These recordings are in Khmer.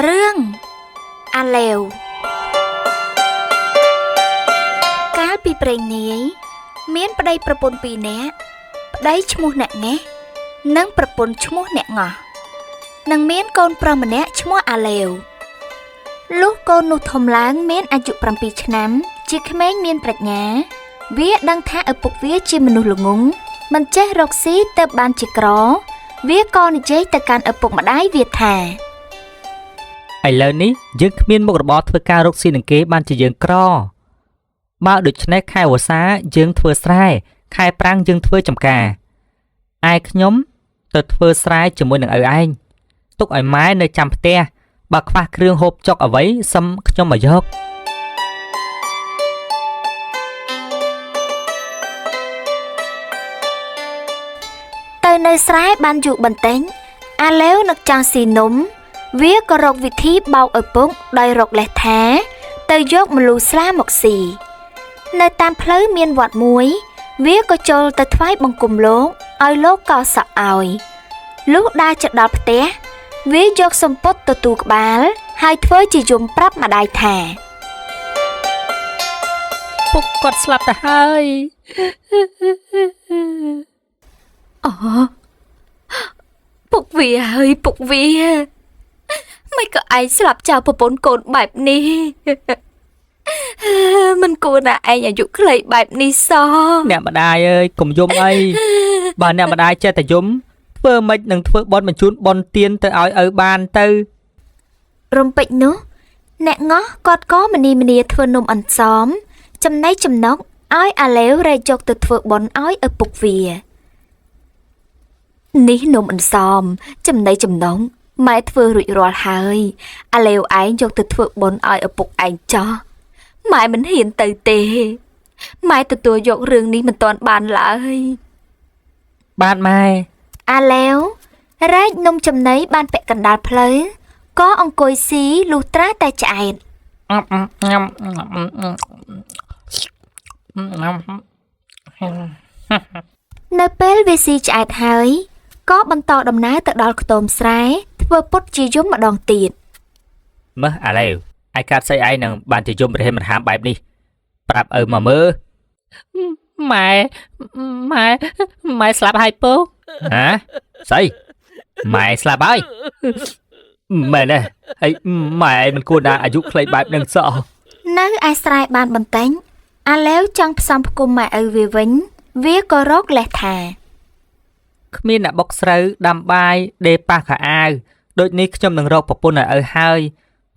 រឿងអាឡេវកាលពីព្រេងនាយមានប្តីប្រពន្ធពីរនាក់ប្តីឈ្មោះអ្នកងេះនិងប្រពន្ធឈ្មោះអ្នកងោះនិងមានកូនប្រុសម្នាក់ឈ្មោះអាឡេវលុះកូននោះធំឡើងមានអាយុ7ឆ្នាំជាក្មេងមានប្រាជ្ញាវាដឹងថាឪពុកវាជាមនុស្សល្ងង់មិនចេះរកស៊ីទៅបានជាក្រវាក៏និយាយទៅកាន់ឪពុកម្ដាយវាថាឥឡូវនេះយើងគ្មានមុខរបរធ្វើការរកស៊ីនឹងគេបានជាយើងក្របើដូច្នេះខែវស្សាយើងធ្វើស្រែខែប្រាំងយើងធ្វើចម្ការឯខ្ញុំទៅធ្វើស្រែជាមួយនឹងឪឯងទុកឲ្យម៉ែនៅចាំផ្ទះបើខ្វះគ្រឿងហូបចុកអ្វីសឹមខ្ញុំមកយកទៅនៅស្រែបានយូរបន្តិចអាឡេវនឹកចង់ស៊ីនំវាក៏រកវិធីបោកឪពុកដោយរកលេសថាទៅយកម្លូស្លាមកស៊ីនៅតាមផ្លូវមានវត្តមួយវាក៏ចូលទៅថ្វាយបង្គំលោកឲ្យលោកកោសក់ឲ្យលុះដើរជិតដល់ផ្ទះវាយកសំពត់ទទួលក្បាលហើយធ្វើជាយំប្រាប់ម្ដាយថាពុកគាត់ស្លាប់ទៅហើយអូពុកវាហើយពុកវាមិនក៏ឯងស្លាប់ចោលប្រពន្ធកូនបែបនេះមិនគួរណាឯងអាយុខ្លីបែបនេះសោះអ្នកម្ដាយអើយកុំយំអីបើអ្នកម្ដាយចេះតែយំធ្វើម៉េចនឹងធ្វើបន់បញ្ជូនបន់ទៀនទៅឲ្យឪបានទៅរំពេចនោះអ្នកងោះគាត់ក៏មនីធ្វើនំអន្សមចំណៃចំណុកឲ្យអាឡេវរែកយកទៅធ្វើបន់ឲ្យឪពុកវានេះនំអន្សមចំណៃចំណុកម៉ែធ្វើរួចរាល់ហើយអាឡេវឯងយកទៅធ្វើបន់ឲ្យឪពុកឯងចោះម៉ែមិនហ៊ានទៅទេម៉ែទទួលយករឿងនេះមិនទាន់បានឡើយបានម៉ែអាឡេវរែកនំចំណីបានពាក់កណ្ដាលផ្លូវក៏អង្គុយស៊ីលុះត្រាតែឆ្អែតនៅពេលវាស៊ីឆ្អែតហើយក៏បន្តដំណើរទៅដល់ខ្ទមស្រែធ្វើពុតជាយំម្ដងទៀតមើលអាឡេវឯកាត់ស្អីឯងនឹងបានជាយំរហេមរហាមបែបនេះប្រាប់ឪមកមើលម៉ែស្លាប់ហើយពុកហ៎ស្អីម៉ែស្លាប់ហើយមែនទេហើយម៉ែមិនគួរណាអាយុខ្លីបែបនឹងសោះនៅឯស្រែបានបន្តិចអាឡេវចង់ផ្សំផ្គុំម៉ែឪវាវិញវាក៏រកលេសថាគ្មានអ្នកបុកស្រូវដាំបាយដេប៉ះខោអាវដូចនេះខ្ញុំនឹងរកប្រពន្ធឲ្យឪហើយ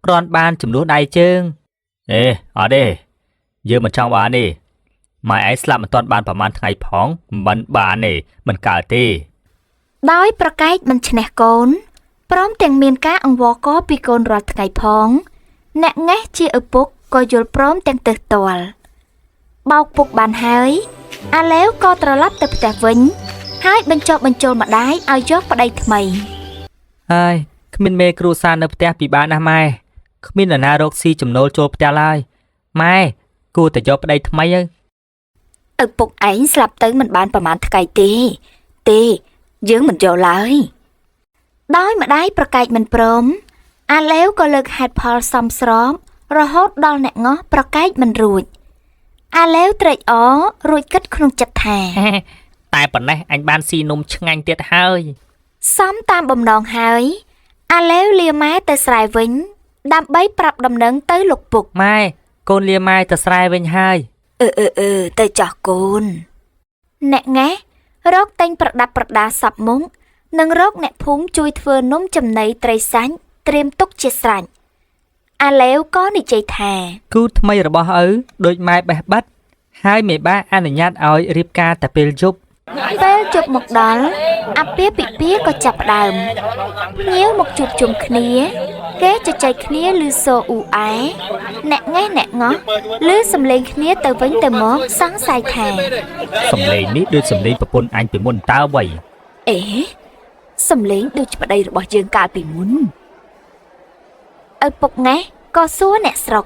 គ្រាន់បានចំនួនដៃជើងអេអត់ទេយើងមិនចង់បានទេម៉ែឯងស្លាប់មិនទាន់បានប្រហែលថ្ងៃផងមិនបានទេមិនកើតទេដោយប្រកែកមិនឈ្នះកូនព្រមទាំងមានការអង្វរករពីកូនរាល់ថ្ងៃផងអ្នកងេះជាឪពុកក៏យល់ព្រមទាំងទើសទាល់បោកពុកបានហើយអាឡេវក៏ត្រឡប់ទៅផ្ទះវិញហើយបញ្ចុះបញ្ចូលម្ដាយឲ្យយកប្តីថ្មីហើយគ្មានមេគ្រួសារនៅផ្ទះពិបាកណាស់ម៉ែគ្មាននរណារកស៊ីចំណូលចូលផ្ទះឡើយម៉ែគួរតែយកប្តីថ្មីឪពុកឯងស្លាប់ទៅមិនបានប្រហែលថ្ងៃទេយើងមិនយកឡើយដោយម្ដាយប្រកែកមិនព្រមអាឡេវក៏លើកហេតុផលសមស្របរហូតដល់អ្នកងោះប្រកែកមិនរួចអាឡេវត្រេកអររួចគិតក្នុងចិត្តថាតែប៉ុណ្ណេះអញបានស៊ីនំឆ្ងាញ់ទៀតហើយសំតាមបំណងហើយអាឡេវលាម៉ែទៅស្រែវិញដើម្បីប្រាប់ដំណឹងទៅលោកពុកម៉ែកូនលាម៉ែទៅស្រែវិញហើយទៅចោះកូនអ្នកងេះរកតែងប្រដាប់ប្រដាសັບមុខនិងរកអ្នកភូមិជួយធ្វើនំចំណីត្រីសាច់ត្រៀមទុកជាស្រេចអាឡេវក៏និយាយថាគូថ្មីរបស់ឪដូចម៉ែបេះបិទហើយមេបាអនុញ្ញាតឲ្យរៀបការតែពេលយប់ពេលជប់មកដល់អាពាហ៍ពិពាហ៍ក៏ចាប់ផ្ដើមភ្ញៀវមកជួបជុំគ្នាគេជជែកគ្នាឮសូរអ៊ូអែអ្នកងេះអ្នកងោះឮសំឡេងគ្នាទៅវិញទៅមកសង្ស័យថាសំឡេងនេះដូចសំឡេងប្រពន្ធអញពីមុនតើវ៉ៃអេសំឡេងដូចប្តីរបស់យើងកាលពីមុនឪពុកងេះក៏សួរអ្នកស្រុក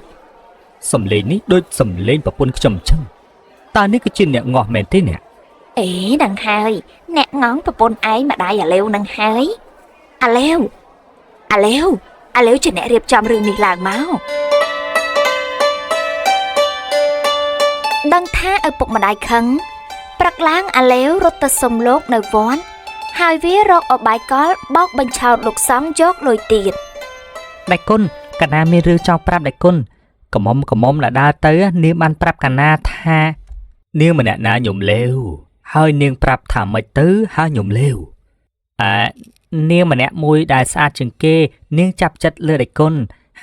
សំឡេងនេះដូចសំឡេងប្រពន្ធខ្ញុំអញ្ចឹងតើនេះគឺជាអ្នកងោះមែនទេអ្នកអេនឹងហើយអ្នកងងប្រពន្ធឯងម្ដាយអាឡេវនឹងហើយអាឡេវ ឥឡូវជាអ្នករៀបចំរឿងនេះឡើងមកដឹងថាឪពុកម្ដាយខឹងព្រឹកឡើងអាឡេវរត់ទៅសុំលោកនៅវត្តហើយវារកអបាយកលបោកបញ្ឆោតលោកសង្ឃយកលុយទៀតដៃគុណកណាមានរឿងចង់ប្រាប់ដៃគុណកមុំដែលដើរទៅនាងបានប្រាប់កណាថានាងម្នាក់ណាខ្ញុំលេវហើយនាងប្រាប់ថាម៉េចទៅហើយខ្ញុំលេវនាងម្នាក់មួយដែលស្អាតជាងគេនាងចាប់ចិត្តលើដៃគុណ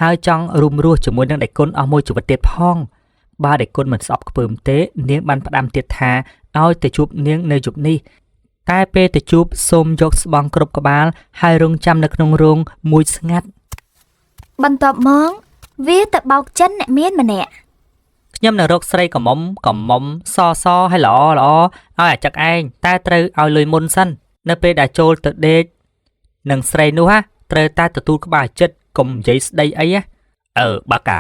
ហើយចង់រួមរស់ជាមួយនឹងដៃគុណអស់មួយជីវិតទៀតផងបើដៃគុណមិនស្អប់ខ្ពើមទេនាងបានផ្ដាំទៀតថាឲ្យទៅជួបនាងនៅយប់នេះតែពេលទៅជួបសូមយកស្បង់គ្រប់ក្បាលហើយរងចាំនៅក្នុងរោងមួយស្ងាត់បន្ទាប់មកវាទៅបោកចិនអ្នកមានម្នាក់ខ្ញុំនៅរកស្រីកមុំសហើយល្អឲ្យអាចឹកឯងតែត្រូវឲ្យលុយមុនសិននៅពេលដែលចូលទៅដេកនឹងស្រីនោះត្រូវតែទទួលក្បាលចិត្តកុំនិយាយស្ដីអីបាកា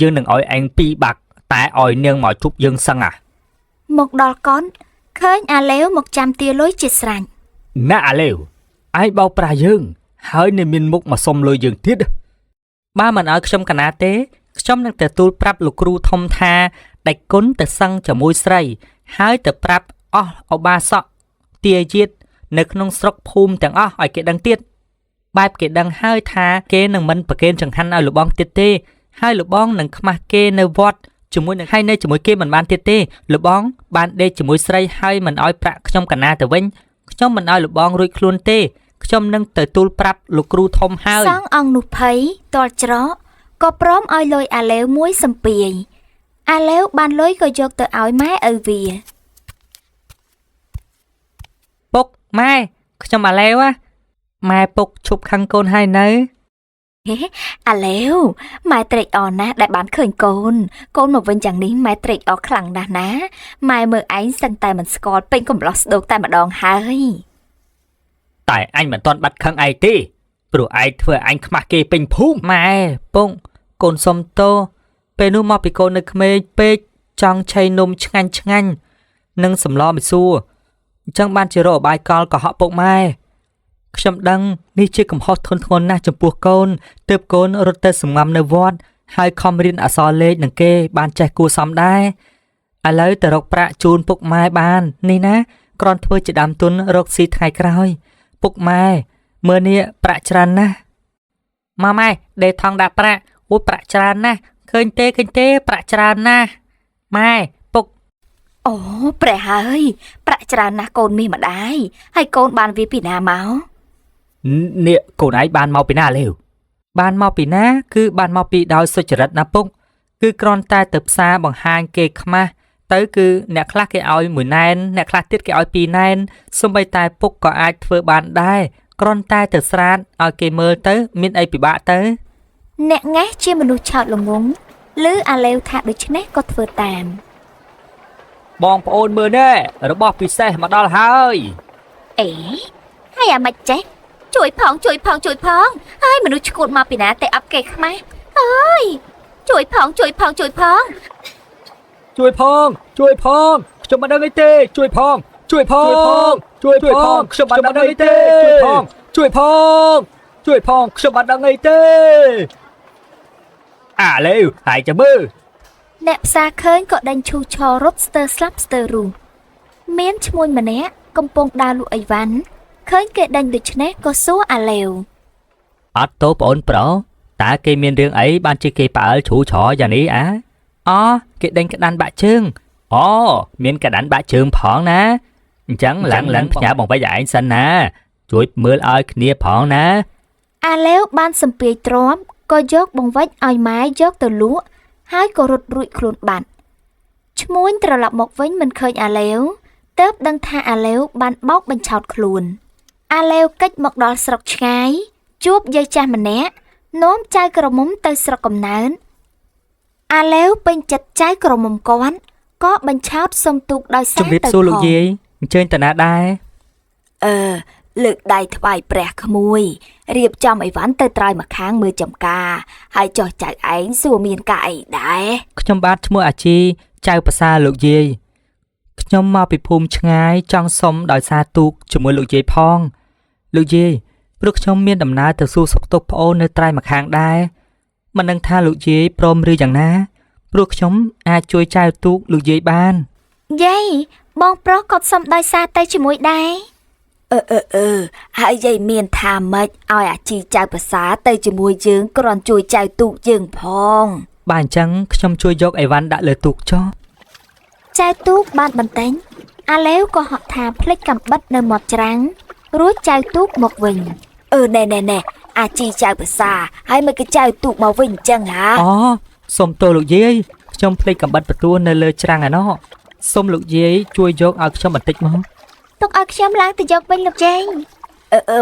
យើងនឹងឲ្យឯង2បាក់តែឲ្យនាងមកជប់យើងសឹងមកដល់កូនឃើញអាឡេវមកចាំទាលុយជាស្រេចណាអាឡេវឯងបោកប្រាស់យើងហើយនៅមានមុខមកសុំលុយយើងទៀតបើមិនឲ្យខ្ញុំកណាទេខ្ញុំនឹងទទួលប្រាប់លោកគ្រូធំថាដៃគុណទៅសឹងជាមួយស្រីហើយទៅប្រាប់អស់អបាសកទាជាតិនៅក្នុងស្រុកភូមិទាំងអស់ឲ្យគេដឹងទៀតបែបគេដឹងហើយថាគេនឹងមិនប្រគេនចង្ហាន់ឲ្យលបងទៀតទេហើយលបងនឹងខ្មាស់គេនៅវត្តជាមួយនឹងហើយនៅជាមួយគេមិនបានទៀតទេលបងបានដេកជាមួយស្រីហើយមិនឲ្យប្រាក់ខ្ញុំកណាទៅវិញខ្ញុំមិនឲ្យលបងរួចខ្លួនទេខ្ញុំនឹងទៅទូលប្រាប់លោកគ្រូធំហើយសង្ឃអង្គនោះភ័យតល់ច្រកក៏ព្រមឲ្យលុយអាឡេវមួយសំពាយអាឡេវបានលុយក៏យកទៅឲ្យម៉ែឪវាពុកម៉ែខ្ញុំអាឡេវម៉ែពុកឈប់ខឹងកូនហើយនៅអាឡេវម៉ែត្រេកអរណាស់ដែលបានឃើញកូនមកវិញយ៉ាងនេះម៉ែត្រេកអរខ្លាំងណាស់ណាម៉ែមើលឯងសឹងតែមិនស្គាល់ពេញកំឡោះស្ដោកតែម្ដងហើយតែអញមិនទាន់បាត់ខឹងឯងទេព្រោះឯងធ្វើអញខ្មាស់គេពេញភូមិម៉ែពុកកូនសុំទោសពេលនោះមកពីកូននៅក្មេងពេកចង់ឆៃនំឆ្ងាញ់និងសម្លម្សួរអញ្ចឹងបានជារកអបាយកលកុហកពុកម៉ែខ្ញុំដឹងនេះជាកំហុសធ្ងន់ធ្ងរណាស់ចំពោះកូនទើបកូនរត់ទៅសម្ងំនៅវត្តហើយខំរៀនអក្សរលេខនឹងគេបានចេះគួរសមដែរឥឡូវទៅរកប្រាក់ជូនពុកម៉ែបាននេះណាគ្រាន់ធ្វើជាដើមទុនរកស៊ីថ្ងៃក្រោយពុកម៉ែមើលនេះប្រាក់ច្រើនណាស់ម៉ែដេកថងដាក់ប្រាក់អូប្រាក់ច្រើនណាស់ឃើញទេប្រាក់ច្រើនណាស់ម៉ែពុកអូព្រះហើយប្រាក់ច្រើនណាស់កូនមានម្ដាយហើយកូនបានវាពីណាមកនេះកូនឯងបានមកពីណាលេវបានមកពីណាគឺបានមកពីដោយសុចរិតណាពុកគឺគ្រាន់តែទៅផ្សារបង្ហាញគេខ្មាស់ទៅគឺអ្នកខ្លះគេឲ្យ1ណែនអ្នកខ្លះទៀតគេឲ្យ2ណែនសូម្បីតែពុកក៏អាចធ្វើបានដែរគ្រាន់តែទៅស្រាតឲ្យគេមើលទៅមានអីពិបាកទៅអ្នកង៉េះជាមនុស្សឆោតល្ងងឬអាឡេវថាដូច្នេះក៏ធ្វើតាមបងប្អូនមើលណែរបស់ពិសេសមកដល់ហើយអេហើយអាម៉េចចេះជួយផងហើយមនុស្សឈួតមកពីណាតែអប់គេខ្មាស់អើយជួយផងខ្ញុំមិនដឹងអីទេជួយផងខ្ញុំមិនដឹងអីទេជួយផងខ្ញុំមិនដឹងអីទេអាឡេវហើយចាំមើលអ្នកផ្សារឃើញក៏ដេញឈូសឆររត់ស្ទើរស្លាប់ស្ទើររស់មានឈ្មួញម្នាក់កំពុងដើរលក់អីវ៉ាន់ឃើញគេដេញដូច្នេះក៏សួរអាឡេវអត់តោប្អូនប្រុសតើគេមានរឿងអីបានជាគេផ្អើលឈូឆរយ៉ាងនេះគេដេញក្តាន់បាក់ជើងមានក្តាន់បាក់ជើងផងណាអញ្ចឹងឡើងផ្ញើបងវិញឯងសិនណាជួយមើលឲ្យគ្នាផងណាអាឡេវបានសំពាយទ្រាំក៏យកបង្វិចឲ្យម៉ែយកទៅលក់ហើយក៏រត់រួចខ្លួនបាត់ឈ្មួញត្រឡប់មកវិញមិនឃើញអាឡេវទើបដឹងថាអាឡេវបានបោកបញ្ឆោតខ្លួនអាឡេវកិច្ចមកដល់ស្រុកឆ្ងាយជួបយាយចាស់ម្នាក់នាំចៅក្រមុំទៅស្រុកកំណើតអាឡេវពេញចិត្តចៅក្រមុំគាត់ក៏បញ្ឆោតសុំទូកដោយសារទៅជំរាបសួរលោកយាយអញ្ជើញតាណាដែរលើកដៃថ្វាយព្រះក្មួយរៀបចំអីវ៉ាន់ទៅត្រើយម្ខាងមើលចំការហើយចោះចៅឯងសួរមានការអីដែរខ្ញុំបាទឈ្មោះអាជីចៅប្រសាលោកយាយខ្ញុំមកពីភូមិឆ្ងាយចង់សុំដោយសារទូកជាមួយលោកយាយផងលោកយាយ ព្រោះខ្ញុំមានដំណើរទៅសួរសុខទុក្ខប្អូននៅត្រៃម្ខាងដែរមិនដឹងថាលោកយាយព្រមឬយ៉ាងណាព្រោះខ្ញុំអាចជួយចែវទូកលោកយាយបាន យាយបងប្រុសក៏សុំដោយសារទៅជាមួយដែរហើយយាយមានថាម៉េចឲ្យអាជីចៅភាសាទៅជាមួយយើងគ្រាន់ជួយចៅទូកយើងផង បាទអញ្ចឹងខ្ញុំជួយយកអីវ៉ាន់ដាក់លើទូកចុះ ចៅទូកបានបន្ទែងអាឡេវក៏ហត់ថាភ្លេចកាំបិតនៅមាត់ច្រាំងរួចចៅទូកមកវិញណែអាជីចៅភាសាហើយមកចៅទូកមកវិញអញ្ចឹងហ៎ អូសូមទោសលោកយាយខ្ញុំភ្លេចកាំបិតបន្ទួលនៅលើច្រាំងឯណោះសូមលោកយាយជួយយកឲ្យខ្ញុំបន្តិចមក ទុកឲ្យខ្ញុំឡើងទៅយកវិញលោកយាយមិ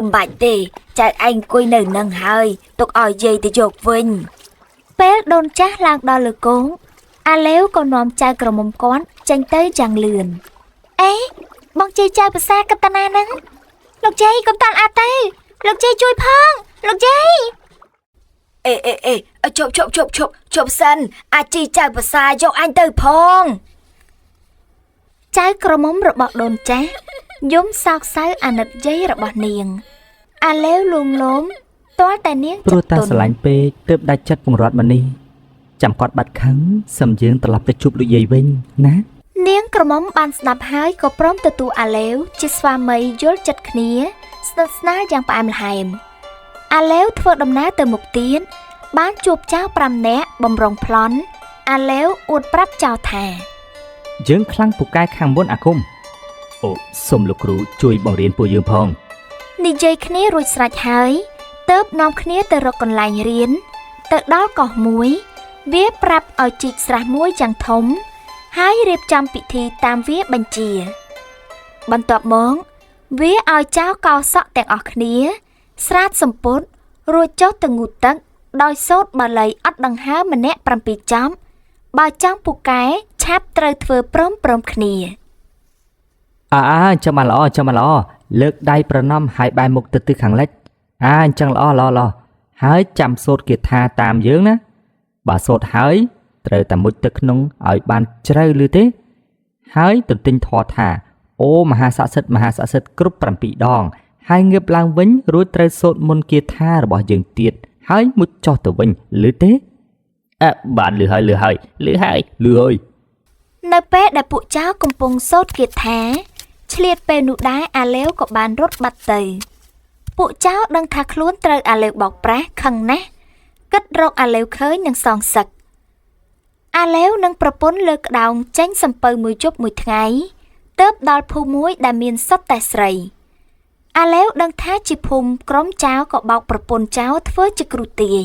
នបាច់ទេចៅឯងអង្គុយនៅនឹងហើយទុកឲ្យយាយទៅយកវិញពេលដូនចាស់ឡើងដល់លើគោងអាឡេវក៏នាំចៅក្រមុំគាត់ចេញទៅយ៉ាងលឿនអេបងជ័យចៅភាសាកតាណាហ្នឹងលោកយាយកុំតាន់អាទៅលោកយាយជួយផងលោកយាយជប់សិនអាជីចៅភាសាយកអញទៅផងចៅក្រមុំរបស់ដូនចាស់យំសោកសៅអាណិតយាយរបស់នាងអាឡេវលួងលោមទាល់តែនាង ព្រោះតែស្រឡាញ់ពេកទើបដាច់ចិត្តពង្រត់មកនេះចាំគាត់បាត់ខឹងសឹមយើងត្រឡប់ទៅជួបលោកយាយវិញណានាងក្រមុំបានស្ដាប់ហើយក៏ព្រមទទួលអាឡេវជាស្វាមីយល់ចិត្តគ្នាស្និទ្ធស្នាលយ៉ាងផ្អែមល្ហែមអាឡេវធ្វើដំណើរទៅមុខទៀតបានជួបចៅ5នាក់បំរុងប្លន់អាឡេវអួតប្រាប់ចៅថាយើងខ្លាំងពូកែខាងមុនអាគមអូសូមលោកគ្រូជួយបង្រៀនពួកយើងផងនិយាយគ្នារួចស្រេចហើយទើបនាំគ្នាទៅរកកន្លែងរៀនទៅដល់កោះមួយវាប្រាប់ឲ្យជីកស្រះមួយយ៉ាងធំហើយរៀបចំពិធីតាមវាបញ្ជាបន្ទាប់មកវាឲ្យចៅកោសក់ទាំងអស់គ្នាស្រាតសម្ពុតរួចចុះទៅងូតទឹកដោយសូត្របាលីអត់ដង្ហើមម្នាក់7ចំបើចង់ពូកែឆាប់ត្រូវធ្វើព្រមគ្នាចាំមកល្អលើកដៃប្រណម្យហើយបែរមុខទៅទិសខាងលិចអញ្ចឹងល្អហើយចាំសូត្រគាថាតាមយើងណាបើសូត្រហើយត្រូវតែមុជទឹកក្នុងឲ្យបានជ្រៅឬទេហើយទន្ទិញធម៌ថាអូមហាស័ក្តិសិទ្ធិគ្រប់7ដងហើយងើបឡើងវិញរួចត្រូវសូត្រមន្តគាថារបស់យើងទៀតហើយមុជចុះទៅវិញឬទេបានលឺហើយនៅពេលដែលពួកចៅកំពុងសូត្រគាថាឆ្លៀតពេលនោះដែរអាឡេវក៏បានរត់បាត់ទៅពួកចៅដឹងថាខ្លួនត្រូវអាឡេវបោកប្រាស់ខឹងណាស់គិតរកអាឡេវឃើញនឹងសងសឹកអាឡេវនឹងប្រពន្ធលើកក្តោងចេញសំពៅមួយជប់មួយថ្ងៃទើបដល់ភូមិមួយដែលមានសុទ្ធតែស្រីអាឡេវដឹងថាជាភូមិក្រុមចៅក៏បោកប្រពន្ធចៅធ្វើជាគ្រូទាយ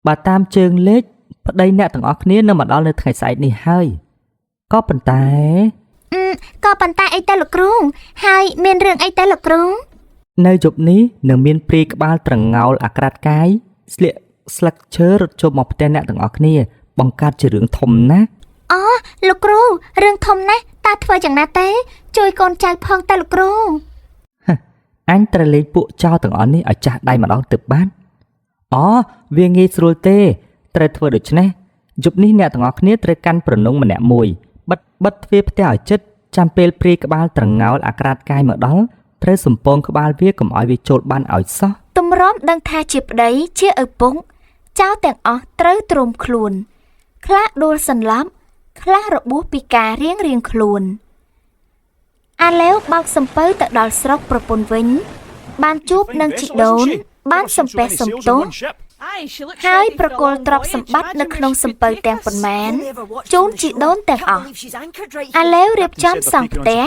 បើតាមជើងលេខប្តីអ្នកទាំងអស់គ្នានៅមកដល់នៅថ្ងៃស្អែកនេះហើយក៏ប៉ុន្តែអីទៅលោកគ្រូហើយមានរឿងអីទៅលោកគ្រូនៅយប់នេះនឹងមានព្រាយក្បាលត្រងោលអាក្រាតកាយស្លៀកស្លឹកឈើរត់ចូលមកផ្ទះអ្នកទាំងអស់គ្នាបង្កើតជារឿងធំណាស់អូលោកគ្រូរឿងធំណាស់តើធ្វើយ៉ាងណាទេជួយកូនចៅផងទៅលោកគ្រូអញត្រូវលេងពួកចៅទាំងអស់នេះឲ្យចាស់ដៃម្ដងទៅបានវាងាយស្រួលទេត្រូវធ្វើដូច្នេះយប់នេះអ្នកទាំងអស់គ្នាត្រូវកាន់ប្រណុងម្នាក់មួយបិទទ្វារផ្ទះឲ្យជិតចាំពេលព្រាយក្បាលត្រងោលអាក្រាតកាយមកដល់ត្រូវសំពងក្បាលវាកុំឲ្យវាចូលបានឲ្យសោះទម្រាំដឹងថាជាប្តីជាឪពុកចៅទាំងអស់ត្រូវទ្រាំខ្លួនខ្លះដួលសន្លប់ខ្លះរបួសពីការរៀងខ្លួនអាឡេវបោកសំពៅទៅដល់ស្រុកប្រពន្ធវិញបានជួបនឹងជីដូនបានសំពះសំទោសហើយប្រគល់ទ្រព្យសម្បត្តិនៅក្នុងសំពៅទាំងប៉ុន្មានជូនជីដូនទាំងអស់អាឡេវរៀបចំសង់ផ្ទះ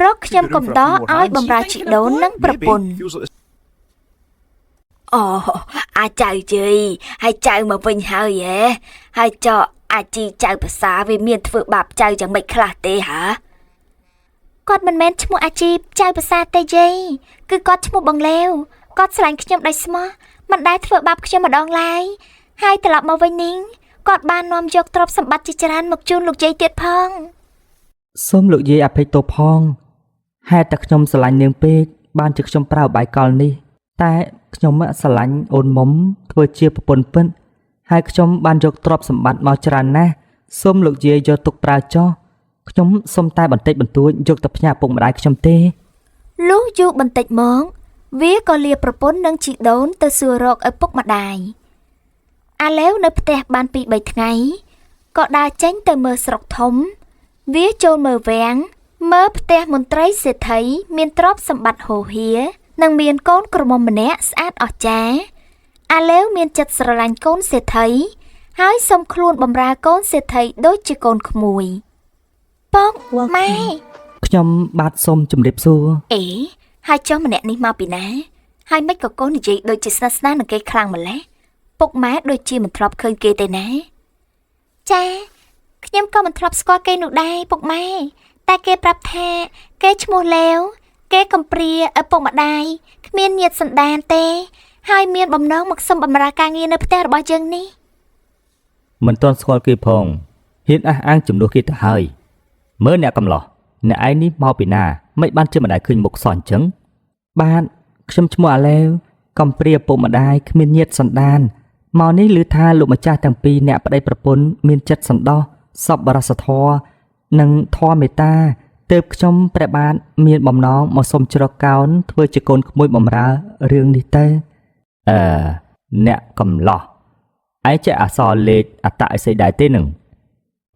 រកខ្ញុំកំដរឲ្យបម្រើជីដូននិងប្រពន្ធអាចៅយាយហើយចៅមកវិញហើយហើយចោអាជីចៅភាសាវាមានធ្វើបាបចៅយ៉ាងម៉េចខ្លះទេហ៎គាត់មិនមែនឈ្មោះអាជីចៅភាសាទេយាយគឺគាត់ឈ្មោះបងលេវគាត់ស្រឡាញ់ខ្ញុំដោយស្មោះមិនដែលធ្វើបាបខ្ញុំម្ដងឡើយហើយត្រឡប់មកវិញនេះគាត់បាននាំយកទ្រព្យសម្បត្តិជាច្រើនមកជូនលោកយាយទៀតផងសូមលោកយាយអភ័យទោសផងហេតុតែខ្ញុំស្រឡាញ់នាងពេកបានជាខ្ញុំប្រើបាយកលនេះតែខ្ញុំស្រឡាញ់អូនមុំធ្វើជាប្រពន្ធពិតហើយខ្ញុំបានយកទ្រព្យសម្បត្តិមកច្រើនណាស់សូមលោកយាយយកទុកប្រើចោះខ្ញុំសូមតែបន្តិចបន្តួចយកទៅផ្ញើពុកម្ដាយខ្ញុំទេលុះយូរបន្តិចមក វាក៏លាប្រពន្ធនិងជីដូនទៅសួររកឪពុកម្ដាយអាឡែវនៅផ្ទះបាន2 3ថ្ងៃក៏ដើរចេញទៅមើលស្រុកធំវាចូលមើលវាំងមើលផ្ទះមន្ត្រីសេដ្ឋីមានទ្រព្យសម្បត្តិហូរហៀនិងមានកូនក្រមុំម្នាក់ស្អាតអស្ចារ្យអាឡែវមានចិត្តស្រឡាញ់កូនសេដ្ឋីហើយសុំខ្លួនបម្រើកូនសេដ្ឋីដូចជាកូនក្មួយប៉ងម៉ែ ខ្ញុំបាទសូមជម្រាបសួរ អេហើយចុះម្នាក់នេះមកពីណាហើយមិនក៏កូននិយាយដូចជាស្និទ្ធស្នាលនឹងគេខ្លាំងម្ល៉េះពុកម៉ែដូចជាមិនធ្លាប់ឃើញគេទេណាចាខ្ញុំក៏មិនធ្លាប់ស្គាល់គេនោះដែរពុកម៉ែតែគេប្រាប់ថាគេឈ្មោះលេវគេកំព្រាឪពុកម្ដាយគ្មានញាតិសន្តានទេហើយមានបំណងមកសុំបម្រើការងារនៅផ្ទះរបស់យើងនេះ មិនទាន់ស្គាល់គេផងហ៊ានអះអាងចំនួនគេទៅហើយមើលអ្នកកំឡោះអ្នកឯងនេះមកពីណាមិនបានជាម្ដាយឃើញមុខសោះអញ្ចឹងបាទខ្ញុំឈ្មោះអាឡែវកំព្រាឪពុកម្ដាយគ្មានញាតិសន្តានមកនេះឮថាលោកម្ចាស់ទាំងពីរអ្នកប្តីប្រពន្ធមានចិត្តសន្តោសសប្បុរសធម៌និងធម៌មេត្តាទើបខ្ញុំព្រះបាទមានបំណងមកសុំជ្រកកោនធ្វើជាកូនក្មួយបម្រើរឿងនេះទៅអ្នកកំឡោះឯងចេះអក្សរលេខអត្តអិសីដែរទេនឹង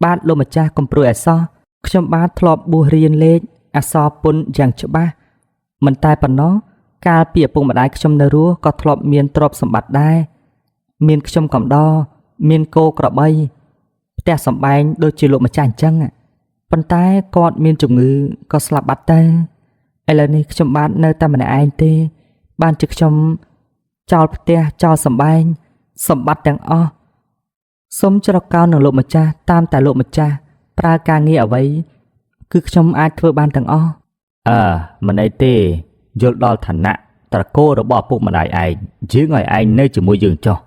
បាទលោកម្ចាស់កំព្រួយអក្សរខ្ញុំបាទធ្លាប់បួសរៀនលេខអក្សរពុនយ៉ាងច្បាស់មិនតែប៉ុណ្ណោះកាលពីឪពុកម្ដាយខ្ញុំនៅរស់ក៏ធ្លាប់មានទ្រព្យសម្បត្តិដែរមានខ្ញុំកំដរមានគោក្របីផ្ទះសម្បែងដូចជាលោកម្ចាស់អញ្ចឹងប៉ុន្តែគាត់មានជំងឺក៏ស្លាប់បាត់ទៅឥឡូវនេះខ្ញុំបាទនៅតែម្នាក់ឯងទេបានជាខ្ញុំចោលផ្ទះចោលសម្បែងសម្បត្តិទាំងអស់សូមជ្រកកោននឹងលោកម្ចាស់តាមតែលោកម្ចាស់ប្រើការងារអ្វីគឺខ្ញុំអាចធ្វើបានទាំងអស់មិនអីទេយល់ដល់ឋានៈត្រកូលរបស់ពុកម្ដាយឯងយើងឲ្យឯងនៅជាមួយយើងចុះ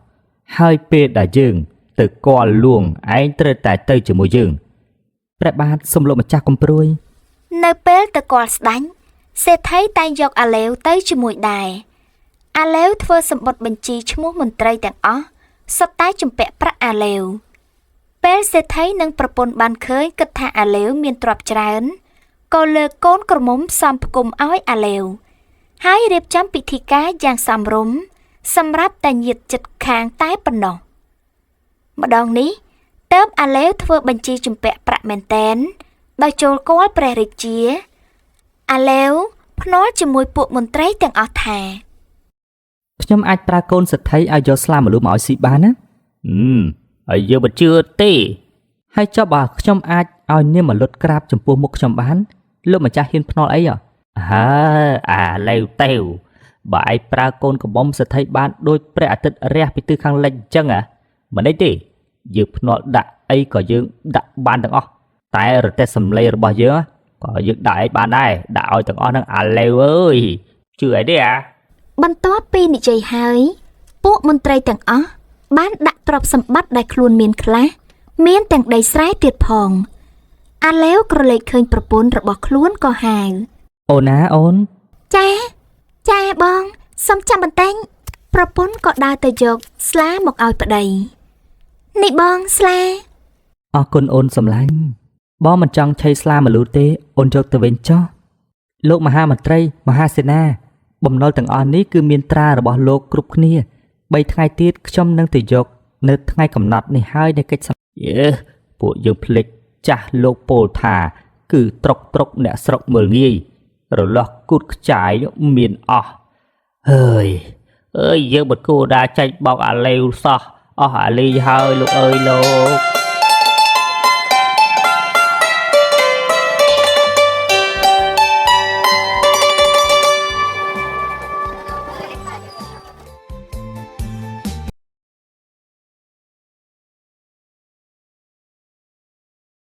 ហើយពេលដែលយើងទៅគាល់លួងឯងត្រូវតែទៅជាមួយយើងព្រះបាទសូមលោកម្ចាស់កំព្រួយនៅពេលទៅគាល់ស្ដាញ់សេដ្ឋីតែងយកអាឡែវទៅជាមួយដែរអាឡែវធ្វើសម្បត្តិបញ្ជីឈ្មោះមន្ត្រីទាំងអស់សុទ្ធតែជំពាក់ប្រាក់អាឡែវពេលសេដ្ឋីនិងប្រពន្ធបានឃើញគិតថាអាឡែវមានទ្រព្យច្រើនក៏លើកកូនក្រមុំផ្សំផ្គុំឲ្យអាឡែវហើយរៀបចំពិធីការយ៉ាងសមរម្យសម្រាប់តែញាតិជិតខាងតែប៉ុណ្ណោះម្ដងនេះតើបអាឡែវធ្វើបញ្ជីជំពាក់ប្រាក់មែនតែនដោយចូលគាល់ព្រះរាជាអាឡែវភ្នាល់ជាមួយពួកមន្ត្រីទាំងអស់ថាខ្ញុំអាចប្រើកូនសេដ្ឋីឲ្យយកស្លាម្លូមកឲ្យស៊ីបានណាហើយយើងមិនជឿទេហើយចុះបើខ្ញុំអាចឲ្យនាងមកលុតក្រាបចំពោះមុខខ្ញុំបានលោកម្ចាស់ហ៊ានភ្នាល់អីអាឡែវតេវបើឯងប្រើកូនកំមុំសេដ្ឋីបានដូចព្រះអាទិត្យរះពីទិសខាងលិចអញ្ចឹងមិនអីទេយើងភ្នាល់ដាក់អីក៏យើងដាក់បានទាំងអស់តែរទេះសម្លេងរបស់យើងក៏យើងដាក់ឲ្យបានដែរដាក់ឲ្យទាំងអស់នឹងអាឡែវអើយជឿអីទេបន្ទាប់ពីនិយាយហើយពួកមន្ត្រីទាំងអស់បានដាក់ទ្រព្យសម្បត្តិដែលខ្លួនមានខ្លះមានទាំងដីស្រែទៀតផងអាឡែវក្រឡេកឃើញប្រពន្ធរបស់ខ្លួនក៏ហៅអូនណាអូនចាបងសុំចាំបន្តិចប្រពន្ធក៏ដើរទៅយកស្លាមកឲ្យប្តីនេះបងស្លាអរគុណអូនសម្លាញ់បងមិនចង់ឆេះស្លាមលូទេអូនយកទៅវិញចុះលោកមហាមន្ត្រីមហាសេនាបំណុលទាំងអស់នេះគឺមានត្រារបស់លោកគ្រប់គ្នា3ថ្ងៃទៀតខ្ញុំនឹងទៅយកនៅថ្ងៃកំណត់នេះហើយនៃកិច្ចពួកយើងភ្លេចចាស់លោកពោលថាគឺត្រុកអ្នកស្រុកមើលងាយរលាស់គូតខ្ចាយមានអស់ហើយយើងមិនគួរដើរចាច់បោកអាឡែវសោះអស់អាលីហើយលោកអើយលោក